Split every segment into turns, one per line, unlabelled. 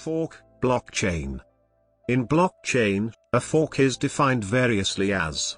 Fork, blockchain. In blockchain, a fork is defined variously as.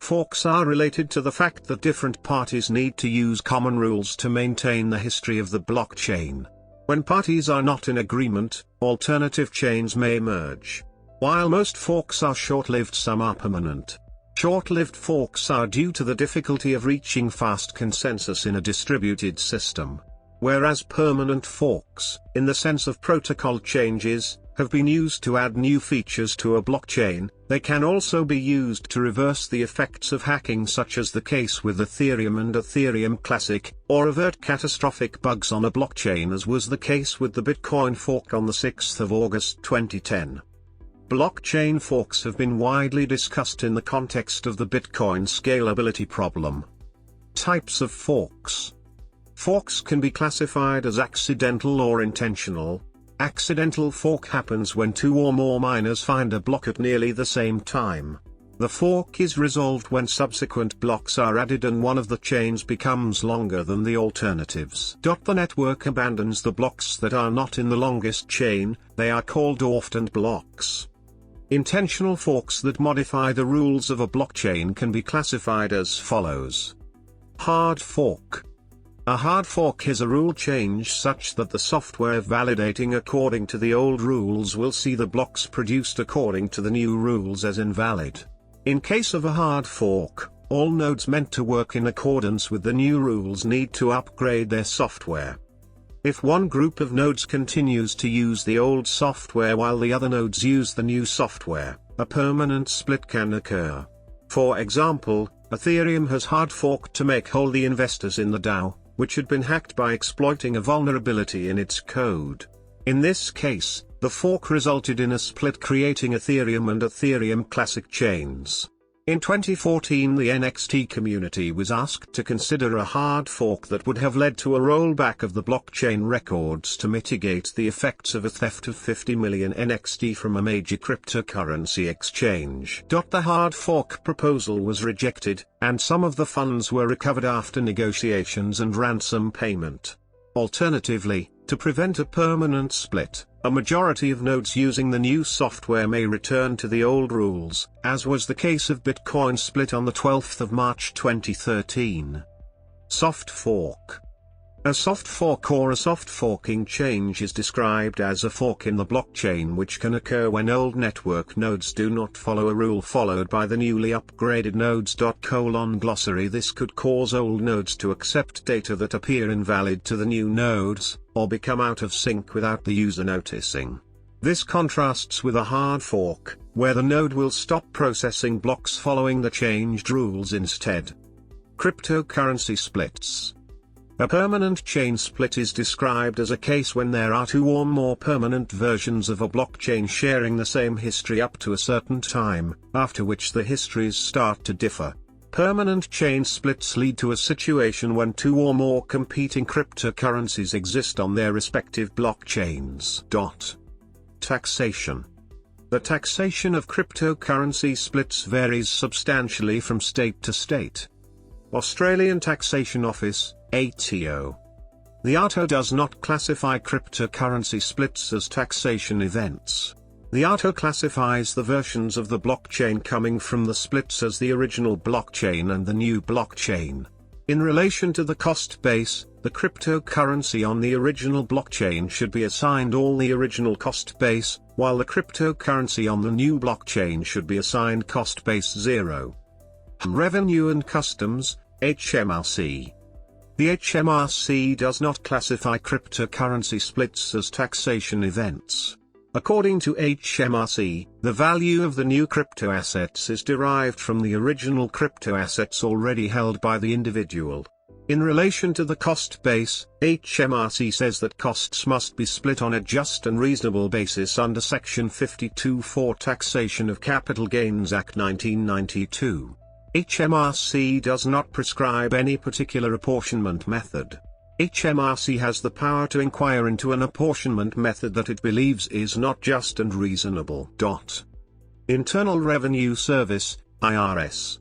Forks are related to the fact that different parties need to use common rules to maintain the history of the blockchain. When parties are not in agreement, alternative chains may merge. While most forks are short-lived, some are permanent. Short-lived forks are due to the difficulty of reaching fast consensus in a distributed system. Whereas permanent forks, in the sense of protocol changes, have been used to add new features to a blockchain, they can also be used to reverse the effects of hacking, such as the case with Ethereum and Ethereum Classic, or avert catastrophic bugs on a blockchain, as was the case with the Bitcoin fork on the 6th of August 2010. Blockchain forks have been widely discussed in the context of the Bitcoin scalability problem. Types of forks. Forks can be classified as accidental or intentional. Accidental fork happens when two or more miners find a block at nearly the same time. The fork is resolved when subsequent blocks are added and one of the chains becomes longer than the alternatives. The network abandons the blocks that are not in the longest chain. They are called orphaned blocks. Intentional forks that modify the rules of a blockchain can be classified as follows. Hard fork. A hard fork is a rule change such that the software validating according to the old rules will see the blocks produced according to the new rules as invalid. In case of a hard fork, all nodes meant to work in accordance with the new rules need to upgrade their software. If one group of nodes continues to use the old software while the other nodes use the new software, a permanent split can occur. For example, Ethereum has hard forked to make whole the investors in the DAO, which had been hacked by exploiting a vulnerability in its code. In this case, the fork resulted in a split, creating Ethereum and Ethereum Classic chains. In 2014, the NXT community was asked to consider a hard fork that would have led to a rollback of the blockchain records to mitigate the effects of a theft of 50 million NXT from a major cryptocurrency exchange. The hard fork proposal was rejected, and some of the funds were recovered after negotiations and ransom payment. Alternatively, to prevent a permanent split, a majority of nodes using the new software may return to the old rules, as was the case of Bitcoin split on the 12th of March 2013. Soft fork. A soft fork or a soft forking change is described as a fork in the blockchain which can occur when old network nodes do not follow a rule followed by the newly upgraded nodes. Glossary. This could cause old nodes to accept data that appear invalid to the new nodes, or become out of sync without the user noticing. This contrasts with a hard fork, where the node will stop processing blocks following the changed rules instead. Cryptocurrency splits. A permanent chain split is described as a case when there are two or more permanent versions of a blockchain sharing the same history up to a certain time, after which the histories start to differ. Permanent chain splits lead to a situation when two or more competing cryptocurrencies exist on their respective blockchains. Taxation. The taxation of cryptocurrency splits varies substantially from state to state. Australian Taxation Office, ATO. The ATO does not classify cryptocurrency splits as taxation events. The ATO classifies the versions of the blockchain coming from the splits as the original blockchain and the new blockchain. In relation to the cost base, the cryptocurrency on the original blockchain should be assigned all the original cost base, while the cryptocurrency on the new blockchain should be assigned cost base 0. Revenue and Customs, HMRC. The HMRC does not classify cryptocurrency splits as taxation events. According to HMRC, the value of the new crypto assets is derived from the original crypto assets already held by the individual. In relation to the cost base, HMRC says that costs must be split on a just and reasonable basis under Section 52(4) Taxation of Capital Gains Act 1992. HMRC does not prescribe any particular apportionment method. HMRC has the power to inquire into an apportionment method that it believes is not just and reasonable. Internal Revenue Service, IRS.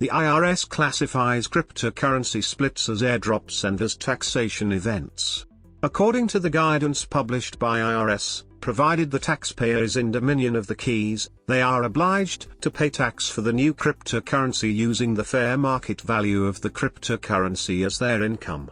The IRS classifies cryptocurrency splits as airdrops and as taxation events. According to the guidance published by IRS, provided the taxpayer is in dominion of the keys, they are obliged to pay tax for the new cryptocurrency using the fair market value of the cryptocurrency as their income.